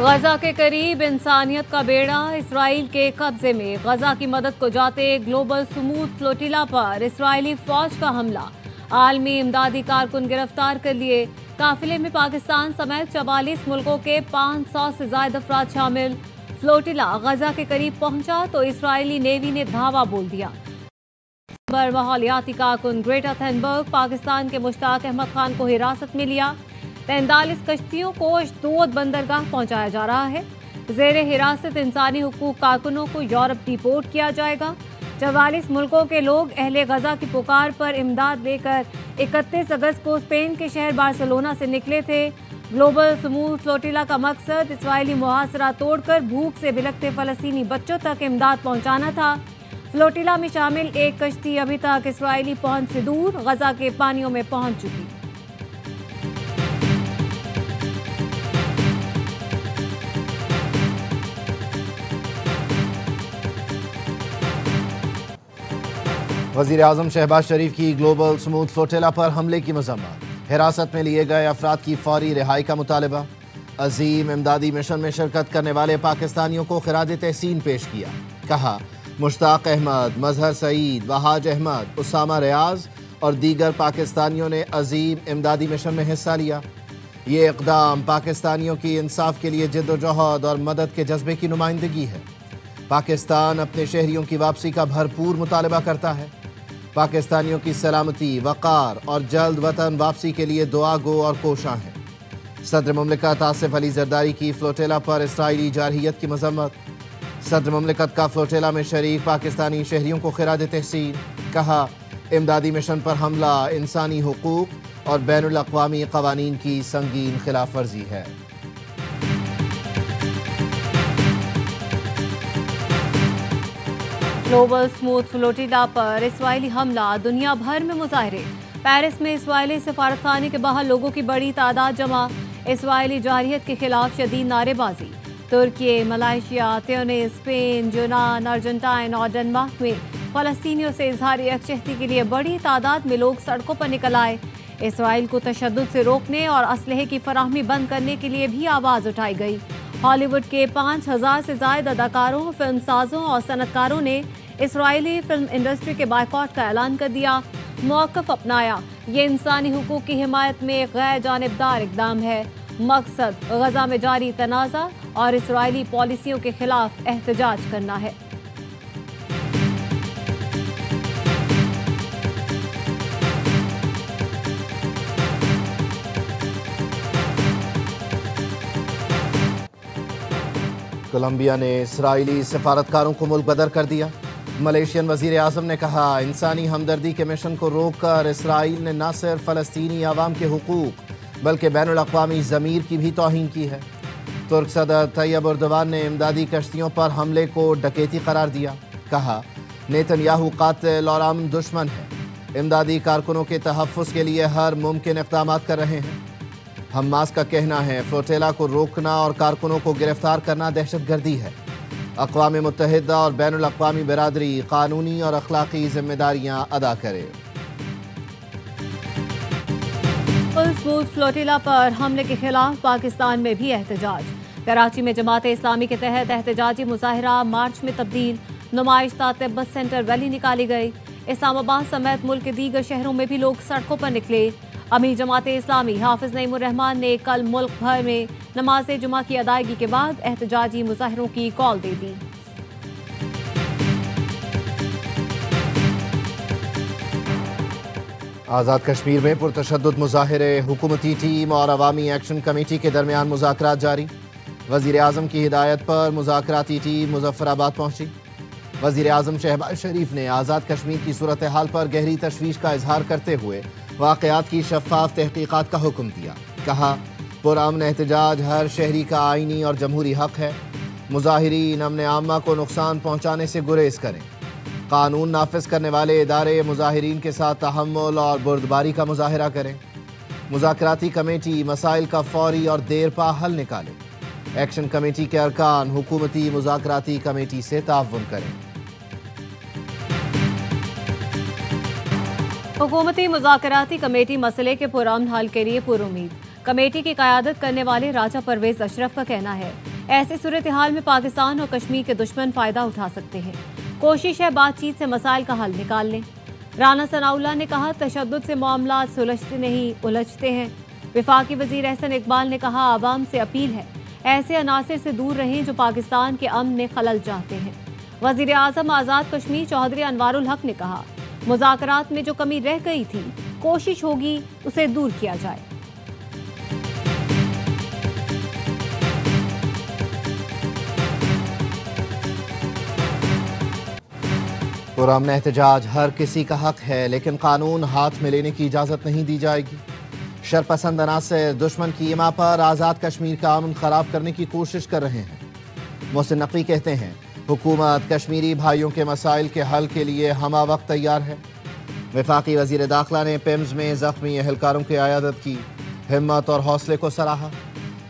غزہ کے قریب انسانیت کا بیڑا اسرائیل کے قبضے میں، غزہ کی مدد کو جاتے گلوبل سموتھ فلوٹیلا پر اسرائیلی فوج کا حملہ، عالمی امدادی کارکن گرفتار کر لیے، قافلے میں پاکستان سمیت 44 ملکوں کے 500 سے زائد افراد شامل، فلوٹیلا غزہ کے قریب پہنچا تو اسرائیلی نیوی نے دھاوا بول دیا۔ ماحولیاتی کارکن گریٹا تھنبرگ پاکستان کے مشتاق احمد خان کو حراست میں لیا، 43 کشتیوں کو اشدود بندرگاہ پہنچایا جا رہا ہے، زیر حراست انسانی حقوق کارکنوں کو یورپ ڈیپورٹ کیا جائے گا۔ 44 ملکوں کے لوگ اہل غزہ کی پکار پر امداد لے کر 31 اگست کو اسپین کے شہر بارسلونا سے نکلے تھے۔ گلوبل سموتھ فلوٹیلا کا مقصد اسرائیلی محاصرہ توڑ کر بھوک سے بلکتے فلسطینی بچوں تک امداد پہنچانا تھا۔ فلوٹیلا میں شامل ایک کشتی ابھی تک اسرائیلی پہنچ سے دور غزہ کے پانیوں میں پہنچ چکی۔ وزیر اعظم شہباز شریف کی گلوبل سموتھ فلوٹیلا پر حملے کی مذمت، حراست میں لیے گئے افراد کی فوری رہائی کا مطالبہ، عظیم امدادی مشن میں شرکت کرنے والے پاکستانیوں کو خراج تحسین پیش کیا، کہا مشتاق احمد، مظہر سعید، وحاج احمد، اسامہ ریاض اور دیگر پاکستانیوں نے عظیم امدادی مشن میں حصہ لیا۔ یہ اقدام پاکستانیوں کی انصاف کے لیے جد و جہد اور مدد کے جذبے کی نمائندگی ہے۔ پاکستان اپنے شہریوں کی واپسی کا بھرپور مطالبہ کرتا ہے۔ پاکستانیوں کی سلامتی، وقار اور جلد وطن واپسی کے لیے دعا گو اور کوشاں ہیں۔ صدر مملکت آصف علی زرداری کی فلوٹیلا پر اسرائیلی جارحیت کی مذمت، صدر مملکت کا فلوٹیلا میں شریک پاکستانی شہریوں کو خراج تحسین، کہا امدادی مشن پر حملہ انسانی حقوق اور بین الاقوامی قوانین کی سنگین خلاف ورزی ہے۔ گلوبل سموتھ فلوٹیلا پر اسرائیلی حملہ، دنیا بھر میں مظاہرے، پیرس میں اسرائیلی سفارتخانے کے باہر لوگوں کی بڑی تعداد جمع، اسرائیلی جارحیت کے خلاف شدید نعرے بازی۔ ترکی، ملائیشیا، تیونس، اسپین، یونان، ارجنٹائن اور ڈنمارک میں فلسطینیوں سے اظہار یکجہتی کے لیے بڑی تعداد میں لوگ سڑکوں پر نکل آئے۔ اسرائیل کو تشدد سے روکنے اور اسلحے کی فراہمی بند کرنے کے لیے بھی آواز اٹھائی گئی۔ ہالی ووڈ کے 5000 سے زائد اداکاروں، فلم سازوں اور صنعت کاروں نے اسرائیلی فلم انڈسٹری کے بائیکاٹ کا اعلان کر دیا، موقف اپنایا۔ یہ انسانی حقوق کی حمایت میں ایک غیر جانبدار اقدام ہے۔ مقصد غزہ میں جاری تنازع اور اسرائیلی پالیسیوں کے خلاف احتجاج کرنا ہے۔ کولمبیا نے اسرائیلی سفارتکاروں کو ملک بدر کر دیا۔ ملیشین وزیر اعظم نے کہا انسانی ہمدردی کے مشن کو روک کر اسرائیل نے نہ صرف فلسطینی عوام کے حقوق بلکہ بین الاقوامی ضمیر کی بھی توہین کی ہے۔ ترک صدر طیب اردوان نے امدادی کشتیوں پر حملے کو ڈکیتی قرار دیا، کہا نیتن یاہو قاتل اور امن دشمن ہے، امدادی کارکنوں کے تحفظ کے لیے ہر ممکن اقدامات کر رہے ہیں۔ حماس کا کہنا ہے فلوٹیلا کو روکنا اور کارکنوں کو گرفتار کرنا دہشت گردی ہے۔ اقوام متحدہ اور بین الاقوامی برادری قانونی اور اخلاقی ذمہ داریاں ادا کرے۔ سموتھ فلوٹیلا پر حملے کے خلاف پاکستان میں بھی احتجاج، کراچی میں جماعت اسلامی کے تحت احتجاجی مظاہرہ مارچ میں تبدیل، نمائش تا تبت سینٹر ریلی نکالی گئی۔ اسلام آباد سمیت ملک کے دیگر شہروں میں بھی لوگ سڑکوں پر نکلے۔ امیر جماعت اسلامی حافظ نعیم الرحمان نے کل ملک بھر میں نماز جمعہ کی ادائیگی کے بعد احتجاجی مظاہروں کی کال دے دی۔ آزاد کشمیر میں پرتشدد مظاہرے، حکومتی ٹیم اور عوامی ایکشن کمیٹی کے درمیان مذاکرات جاری۔ وزیر اعظم کی ہدایت پر مذاکراتی ٹیم مظفر آباد پہنچی۔ وزیر اعظم شہباز شریف نے آزاد کشمیر کی صورتحال پر گہری تشویش کا اظہار کرتے ہوئے واقعات کی شفاف تحقیقات کا حکم دیا، کہا پرامن احتجاج ہر شہری کا آئینی اور جمہوری حق ہے، مظاہرین امن عامہ کو نقصان پہنچانے سے گریز کریں، قانون نافذ کرنے والے ادارے مظاہرین کے ساتھ تحمل اور بردباری کا مظاہرہ کریں، مذاکراتی کمیٹی مسائل کا فوری اور دیر پا حل نکالے، ایکشن کمیٹی کے ارکان حکومتی مذاکراتی کمیٹی سے تعاون کریں۔ حکومتی مذاکراتی کمیٹی مسئلے کے پرامن حل کے لیے پر امید، कमेटी की क़यादत करने वाले राजा परवेज अशरफ का कहना है ऐसी सूरत-ए-हाल में पाकिस्तान और कश्मीर के दुश्मन फ़ायदा उठा सकते हैं। कोशिश है बातचीत से मसाइल का हल निकाल लें। राना सनाउल्लाह ने कहा तशद्दुद से मामला सुलझते नहीं उलझते हैं। वफाकी वज़ीर एहसन इकबाल ने कहा आवाम से अपील है ऐसे अनासिर से दूर रहें जो पाकिस्तान के अमन में खलल चाहते हैं। वज़ीर आज़म आज़ाद कश्मीर चौधरी अनवारुल हक ने कहा मुज़ाकरात में जो कमी रह गई थी कोशिश होगी उसे दूर किया जाए। पुरअमन एहतजाज हर किसी का हक है, लेकिन कानून हाथ में लेने की इजाज़त नहीं दी जाएगी। शरपसंद अनासर दुश्मन की इमा पर आज़ाद कश्मीर का अमन ख़राब करने की कोशिश कर रहे हैं। मोहसिन नकवी कहते हैं हुकूमत कश्मीरी भाइयों के मसाइल के हल के लिए हमा वक्त तैयार है। वफाकी वज़ीर दाखिला ने पिम्स में ज़ख्मी एहलकारों की अयादत की, हिम्मत और हौसले को सराहा।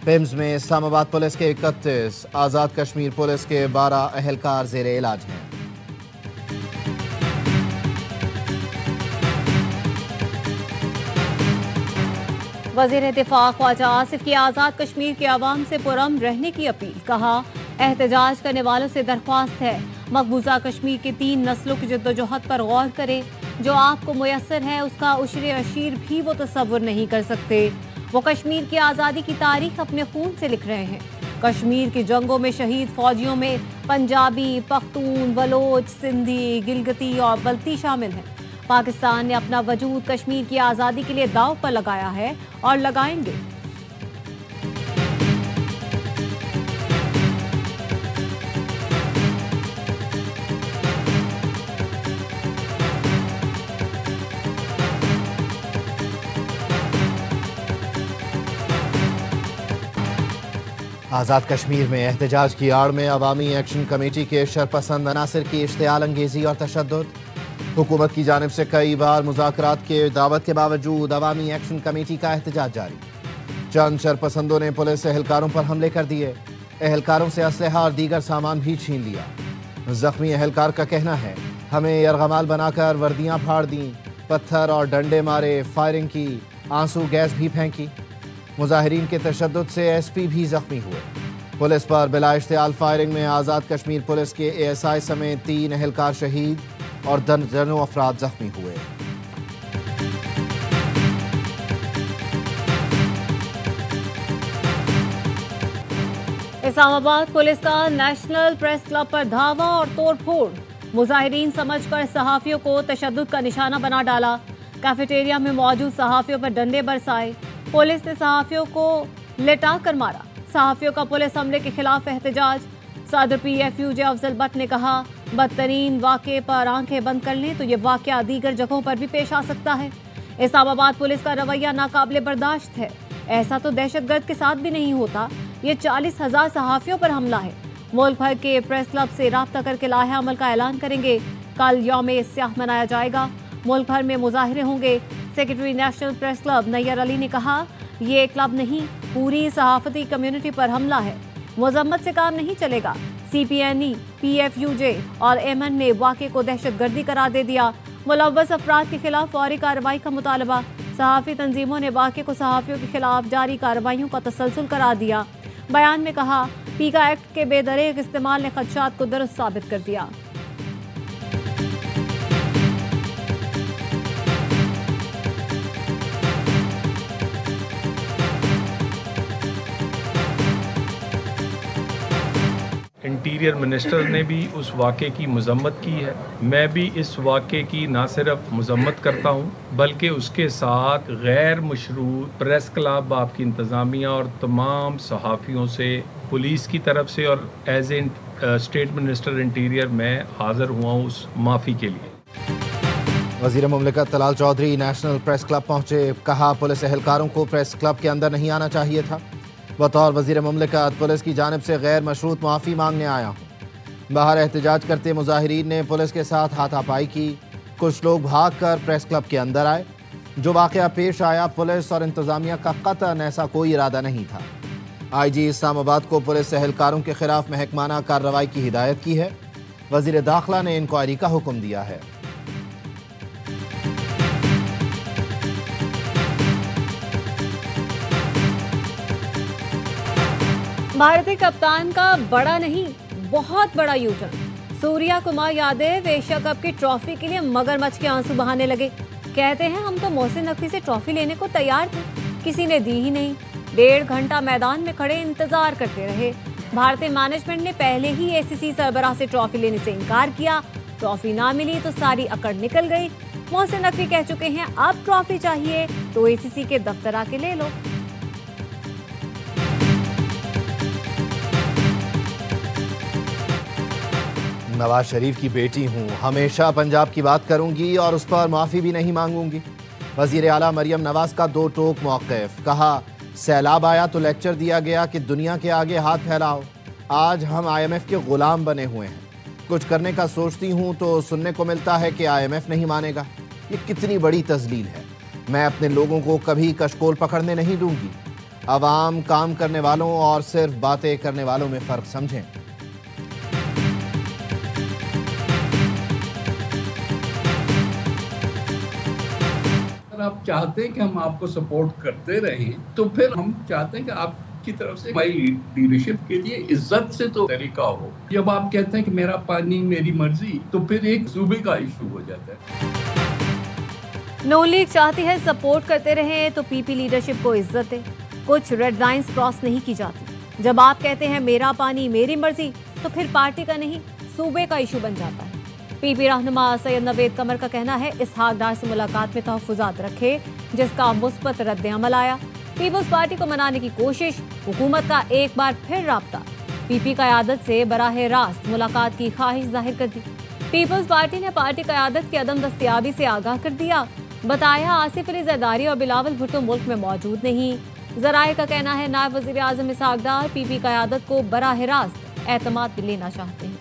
पिम्स में इस्लामाबाद पुलिस के 31, आज़ाद कश्मीर पुलिस के 12 एहलकार ज़ेर इलाज हैं। वज़ीर दिफ़ा ख्वाजा आसिफ की आज़ाद कश्मीर के अवाम से पुरअमन रहने की अपील। कहा एहतजाज करने वालों से दरख्वास्त है मकबूजा कश्मीर की 3 नस्लों की जद्दोजहद पर गौर करें। जो आपको मुयस्सर है उसका उश्र अशीर भी वो तसव्वुर नहीं कर सकते। वो कश्मीर की आज़ादी की तारीख अपने खून से लिख रहे हैं। कश्मीर की जंगों में शहीद फौजियों में पंजाबी, पख्तून, बलोच, सिंधी, गिलगिती और बल्ती शामिल हैं। पाकिस्तान ने अपना वजूद कश्मीर की आज़ादी के लिए दांव पर लगाया है और लगाएंगे। आज़ाद कश्मीर में एहतजाज की आड़ में अवामी एक्शन कमेटी के शरपसंद अनासिर की इश्तियाल अंगेज़ी और तशद्दुद। हुकूमत की जानिब से कई बार मुज़ाकरात के दावत के बावजूद अवामी एक्शन कमेटी का एहतजाज जारी। चंद शरपसंदों ने पुलिस एहलकारों पर हमले कर दिए, एहलकारों से असलहा और दीगर सामान भी छीन लिया। जख्मी एहलकार का कहना है हमें यरगमाल बनाकर वर्दियाँ फाड़ दी, पत्थर और डंडे मारे, फायरिंग की, आंसू गैस भी फेंकी। मुजाहिरीन के तशद्दुद से एसपी भी जख्मी हुए। पुलिस पर बिला इश्तियाल फायरिंग में आज़ाद कश्मीर पुलिस के एएसआई समेत 3 एहलकार शहीद और दर्जनों अफराद जख्मी हुए। इस्लामाबाद पुलिस का नेशनल प्रेस क्लब पर धावा और तोड़फोड़। मुजाहिरीन समझकर सहाफ़ियों को तशद्दुद का निशाना बना डाला। कैफेटेरिया में मौजूद सहाफ़ियों पर डंडे बरसाए। पुलिस ने सहाफ़ियों को लेटा कर मारा। सहाफ़ियों का पुलिस हमले के खिलाफ एहतजाज। सदर PFUJ अफजल बट ने कहा बदतरीन वाक़े पर आंखें बंद कर लें तो ये वाक़या दीगर जगहों पर भी पेश आ सकता है। इस्लामाबाद पुलिस का रवैया नाकाबिले बर्दाश्त है। ऐसा तो दहशतगर्द के साथ भी नहीं होता। ये 40,000 सहाफ़ियों पर हमला है। मुल्क भर के प्रेस क्लब से राब्ता करके लाहे अमल का ऐलान करेंगे। कल यौम स्याह मनाया जाएगा। मुल्क भर में मुजाहिरे होंगे। Secretary national press club Nayyar Ali ने कहा ये क्लब नहीं पूरी सहाफ़ती कम्युनिटी पर हमला है। मजम्मत से काम नहीं चलेगा। CPNE, PFUJ और MN ने वाक़े को दहशतगर्दी करार दे दिया। मुलव्वस अफराद के खिलाफ फौरी कार्रवाई का मुतालबा। सहाफ़ी तंजीमों ने वाक़े को सहाफ़ियों के खिलाफ जारी कार्रवाइयों का तसलसल करार दिया। बयान में कहा पीका एक्ट के बेदरेग इस्तेमाल ने खदशात को दुरुस्त साबित कर दिया। इंटीरियर मिनिस्टर ने भी उस वाक़े की मजम्मत की है। मैं भी इस वाक़े की ना सिर्फ मजम्मत करता हूँ बल्कि उसके साथ गैर मशरूत प्रेस क्लब, आपकी इंतज़ामिया और तमाम सहाफ़ियों से, पुलिस की तरफ से और as a state minister interior मैं हाज़िर हुआ हूँ उस माफ़ी के लिए। वज़ीर मुमलिकत Talal Chaudhry national press club पहुँचे। कहा पुलिस एहलकारों को प्रेस क्लब के अंदर नहीं आना चाहिए था। बतौर वज़ीर मुमलिकत पुलिस की जानिब से गैर मशरूत माफ़ी मांगने आया हूँ। बाहर एहतजाज करते मुजाहिरीन ने पुलिस के साथ हाथापाई की। कुछ लोग भाग कर प्रेस क्लब के अंदर आए। जो वाक़या पेश आया पुलिस और इंतज़ामिया का कतन ऐसा कोई इरादा नहीं था। IG इस्लामाबाद को पुलिस एहलकारों के खिलाफ महकमाना कार्रवाई की हिदायत की है। वज़ीर दाखिला ने इंक्वायरी का हुक्म दिया है। भारतीय कप्तान का बड़ा नहीं बहुत बड़ा U turn. Surya Kumar Yadav Asia cup की ट्रॉफी के लिए मगरमच्छ के आंसू बहाने लगे। कहते हैं हम तो मोहसिन नकवी से ट्रॉफी लेने को तैयार थे, किसी ने दी ही नहीं। 1.5 घंटा मैदान में खड़े इंतजार करते रहे। भारतीय मैनेजमेंट ने पहले ही एसीसी सरबराह से ट्रॉफी लेने से इनकार किया। ट्रॉफी ना मिली तो सारी अकड़ निकल गई। मोहसिन नकवी कह चुके हैं अब ट्रॉफी चाहिए तो एसीसी के दफ्तर आके ले लो। नवाज शरीफ की बेटी हूँ, हमेशा पंजाब की बात करूंगी और उस पर माफ़ी भी नहीं मांगूंगी। वज़ीर आला मरियम नवाज का दो टोक मौक़िफ़। कहा सैलाब आया तो लेक्चर दिया गया कि दुनिया के आगे हाथ फैलाओ। आज हम IMF के ग़ुलाम बने हुए हैं। कुछ करने का सोचती हूँ तो सुनने को मिलता है कि IMF नहीं मानेगा। ये कितनी बड़ी तज़लील है। मैं अपने लोगों को कभी कशकोल पकड़ने नहीं दूंगी। अवाम काम करने वालों और सिर्फ बातें करने वालों में फ़र्क समझें। आप चाहते हैं कि हम आपको सपोर्ट करते रहें तो फिर हम चाहते हैं कि आपकी तरफ से हमारी लीडरशिप के लिए इज्जत से तो तरीका हो। जब आप कहते हैं कि मेरा पानी मेरी मर्जी तो फिर एक सूबे का इशू हो जाता है। नून लीग चाहती है सपोर्ट करते रहें तो पीपी लीडरशिप को इज्जत है। कुछ रेड लाइंस क्रॉस नहीं की जाती। जब आप कहते हैं मेरा पानी मेरी मर्जी तो फिर पार्टी का नहीं सूबे का इशू बन जाता है। पीपी रहनुमा सैयद नवेद कमर का कहना है इसहाक डार से मुलाकात में तहफ़्फ़ुज़ात रखे जिसका मुस्बत रद्द अमल आया। पीपल्स पार्टी को मनाने की कोशिश, हुकूमत का एक बार फिर राब्ता। पीपी क़यादत से बराह रास्त मुलाकात की ख्वाहिश जाहिर कर दी। पीपल्स पार्टी ने पार्टी क़यादत की अदम दस्तयाबी से आगाह कर दिया। बताया आसिफ अली ज़रदारी और बिलावल भुट्टो मुल्क में मौजूद नहीं। ज़राए का कहना है नायब वज़ीर आज़म इसहाक डार पीपी क़यादत को बराह रास्त एतमाद में लेना चाहते हैं।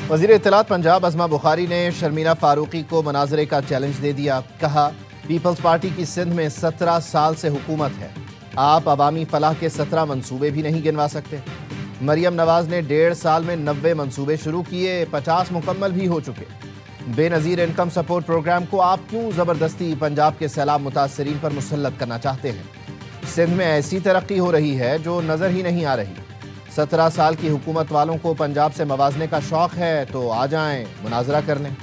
वज़ीर इत्तलात पंजाब अज़मा बुखारी ने शर्मीला फारूकी को मनाज़रे का चैलेंज दे दिया। कहा पीपल्स पार्टी की सिंध में 17 साल से हुकूमत है, आप अवामी फलाह के 17 मंसूबे भी नहीं गिनवा सकते। मरियम नवाज ने 1.5 साल में 90 मंसूबे शुरू किए, 50 मुकम्मल भी हो चुके। बेनज़ीर इनकम सपोर्ट प्रोग्राम को आप क्यों ज़बरदस्ती पंजाब के सैलाब मुतासरीन पर मुसल्लत करना चाहते हैं? सिंध में ऐसी तरक्की हो रही है जो नज़र ही नहीं आ रही। 17 साल की हुकूमत वालों को पंजाब से मवाजने का शौक़ है तो आ जाएं, मुनाजरा कर लें।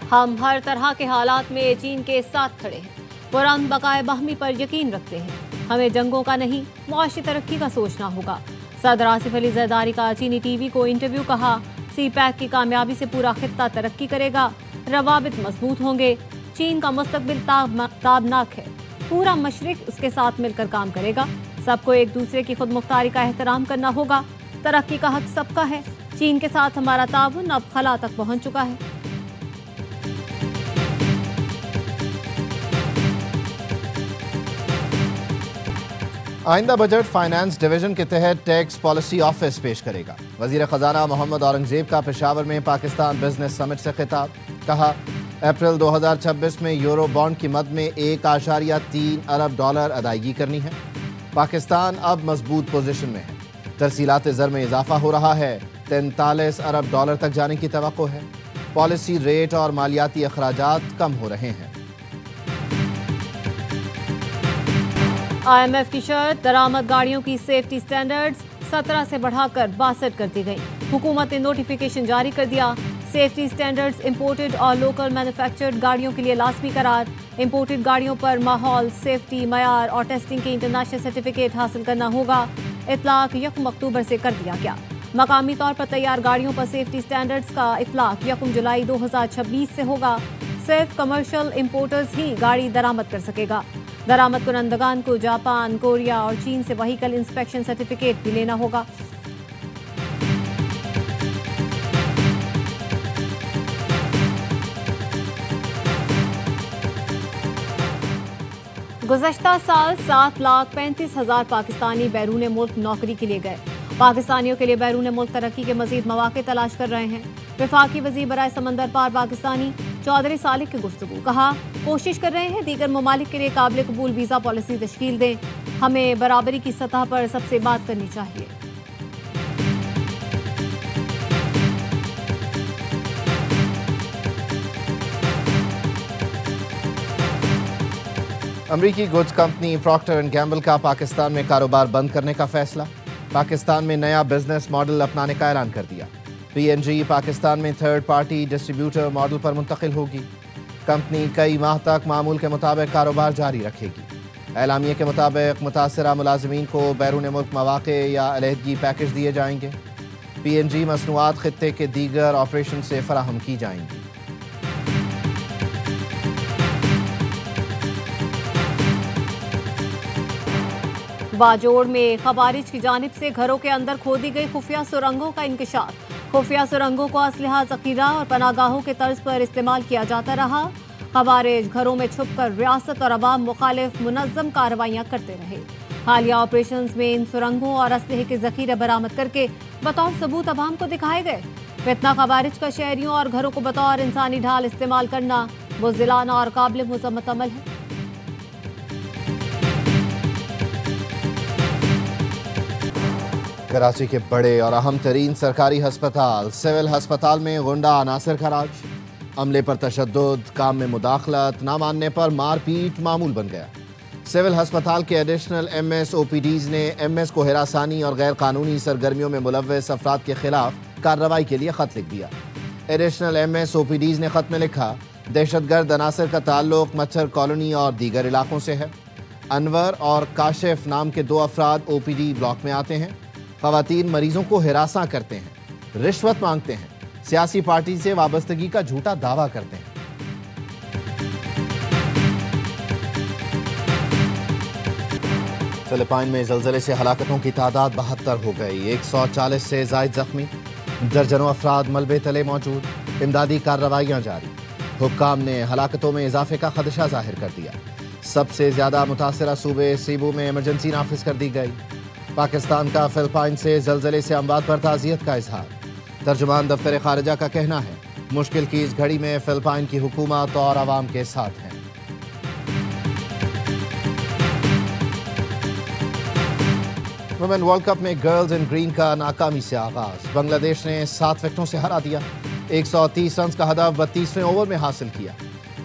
हम हर तरह के हालात में चीन के साथ खड़े हैं, पुरान बकाए बाहमी पर यकीन रखते हैं। हमें जंगों का नहीं मुआशी तरक्की का सोचना होगा। सदर आसिफ अली ज़रदारी का चीनी टीवी को इंटरव्यू। कहा CPEC की कामयाबी से पूरा खित्ता तरक्की करेगा, रवाबित मजबूत होंगे। चीन का मुस्तकबिल ताबनाक है, पूरा मशरिक उसके साथ मिलकर काम करेगा। सबको एक दूसरे की खुद मुख्तारी का एहतराम करना होगा। तरक्की का हक सबका है। चीन के साथ हमारा ताउन अब खला तक पहुंच चुका है। आइंदा बजट फाइनेंस डिवीजन के तहत टैक्स पॉलिसी ऑफिस पेश करेगा। वजीर खजाना मोहम्मद औरंगजेब का पेशावर में पाकिस्तान बिजनेस समिट से खिताब। कहा अप्रैल 2026 में यूरो बॉन्ड की मद में $1.3 अरब अदायगी करनी है। पाकिस्तान अब मजबूत पोजीशन में है। तरसीलात ज़र में इजाफा हो रहा है, $43 अरब तक जाने की तवक्को है। पॉलिसी रेट और मालियाती अखराजात कम हो रहे हैं। IMF की शर्त दरामद गाड़ियों की सेफ्टी स्टैंडर्ड्स 17 से बढ़ाकर 62 कर दी गई। हुकूमत ने नोटिफिकेशन जारी कर दिया। सेफ्टी स्टैंडर्ड्स इंपोर्टेड और लोकल मैन्युफैक्चर्ड गाड़ियों के लिए लाजमी करार। इंपोर्टेड गाड़ियों पर माहौल, सेफ्टी, मयार और टेस्टिंग के इंटरनेशनल सर्टिफिकेट हासिल करना होगा। इतलाक 1 अक्टूबर से कर दिया गया। मकामी तौर पर तैयार गाड़ियों पर सेफ्टी स्टैंडर्ड्स का इतलाक 1 जुलाई 2026 से होगा। सिर्फ कमर्शियल इंपोर्टर्स ही गाड़ी दरामद कर सकेगा। दरामद कुनंदगान को जापान, कोरिया और चीन से व्हीकल इंस्पेक्शन सर्टिफिकेट भी लेना होगा। गुज़श्ता साल 7,35,000 पाकिस्तानी बैरून मुल्क नौकरी के लिए गए। पाकिस्तानियों के लिए बैरून मुल्क तरक्की के मजीद मौके तलाश कर रहे हैं। वफाकी वज़ीर बराए समंदर पार पाकिस्तानी चौधरी सालिक की गुफ्तगू। कहा कोशिश कर रहे हैं दीगर ममालिक के लिए काबिल कबूल वीज़ा पॉलिसी तश्कील दें। हमें बराबरी की सतह पर सबसे बात करनी चाहिए। امریکی goods company Procter and gamble کا پاکستان میں کاروبار بند کرنے کا فیصلہ، پاکستان میں نیا بزنس ماڈل اپنانے کا اعلان کر دیا۔ پی این جی پاکستان میں تھرڈ پارٹی ڈسٹریبیوٹر ماڈل پر منتقل ہوگی۔ کمپنی کئی ماہ تک معمول کے مطابق کاروبار جاری رکھے گی۔ اعلامیے کے مطابق متاثرہ ملازمین کو بیرون ملک مواقع یا علیحدگی پیکج دیے جائیں گے۔ پی این جی مصنوعات خطے کے دیگر آپریشن سے فراہم کی جائیں گی۔ باجوڑ میں خوارج کی جانب سے گھروں کے اندر کھودی گئی خفیہ سرنگوں کا انکشاف۔ خفیہ سرنگوں کو اسلحہ ذخیرہ اور پناہ گاہوں کے طرز پر استعمال کیا جاتا رہا۔ خوارج گھروں میں چھپ کر ریاست اور عوام مخالف منظم کارروائیاں کرتے رہے۔ حالیہ آپریشنز میں ان سرنگوں اور اسلحے کے ذخیرے برآمد کر کے بطور ثبوت عوام کو دکھائے گئے۔ فتنہ خوارج کا شہریوں اور گھروں کو بطور انسانی ڈھال استعمال کرنا بزدلانہ اور قابل مذمت عمل ہے۔ کراچی کے بڑے اور اہم ترین سرکاری ہسپتال سول ہسپتال میں غنڈہ عناصر کا راج، عملے پر تشدد، کام میں مداخلت، نہ ماننے پر مار پیٹ معمول بن گیا۔ سول ہسپتال کے ایڈیشنل ایم ایس او پی ڈیز نے ایم ایس کو ہراسانی اور غیر قانونی سرگرمیوں میں ملوث افراد کے خلاف کارروائی کے لیے خط لکھ دیا۔ ایڈیشنل ایم ایس او پی ڈیز نے خط میں لکھا، دہشت گرد عناصر کا تعلق مچھر کالونی اور دیگر علاقوں سے ہے۔ انور اور کاشف نام کے 2 افراد او پی ڈی بلاک میں آتے ہیں، خواتین مریضوں کو ہراساں کرتے ہیں، رشوت مانگتے ہیں، سیاسی پارٹی سے وابستگی کا جھوٹا دعویٰ کرتے ہیں۔ فلپائن میں زلزلے سے ہلاکتوں کی تعداد 72 ہو گئی، 140 سے زائد زخمی، درجنوں افراد ملبے تلے موجود، امدادی کارروائیاں جاری۔ حکام نے ہلاکتوں میں اضافے کا خدشہ ظاہر کر دیا۔ سب سے زیادہ متاثرہ صوبے سیبو میں ایمرجنسی نافذ کر دی گئی۔ پاکستان کا فلپائن سے زلزلے سے اموات پر تعزیت کا اظہار۔ ترجمان دفتر خارجہ کا کہنا ہے، مشکل کی اس گھڑی میں فلپائن کی حکومت اور عوام کے ساتھ ہیں۔ ویمن ورلڈ کپ میں گرلز ان گرین کا ناکامی سے آغاز، بنگلہ دیش نے 7 وکٹوں سے ہرا دیا، 130 رنز کا ہدف 32ویں اوور میں حاصل کیا۔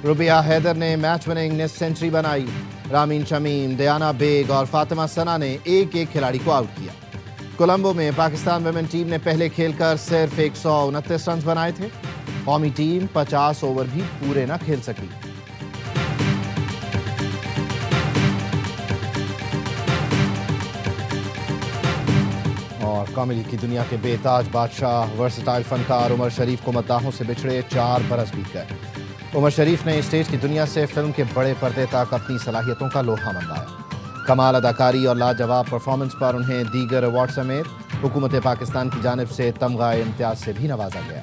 ربیہ حیدر نے میچ وننگ نصف سینچری بنائی، رامین شمیم، دیانا بیگ اور فاطمہ ثنا نے ایک کھلاڑی کو آؤٹ کیا۔ کولمبو میں پاکستان ویمن ٹیم نے پہلے کھیل کر صرف 129 رنز بنائے تھے، قومی ٹیم 50 اوور بھی پورے نہ کھیل سکی۔ اور کامیڈی کی دنیا کے بے تاج بادشاہ ورسٹائل فنکار عمر شریف کو مداحوں سے بچھڑے 4 برس بیت گئے۔ عمر شریف نے اسٹیج کی دنیا سے فلم کے بڑے پردے تک اپنی صلاحیتوں کا لوہا منوایا۔ کمال اداکاری اور لاجواب پرفارمنس پر انہیں دیگر ایوارڈ سمیت حکومت پاکستان کی جانب سے تمغہ امتیاز سے بھی نوازا گیا۔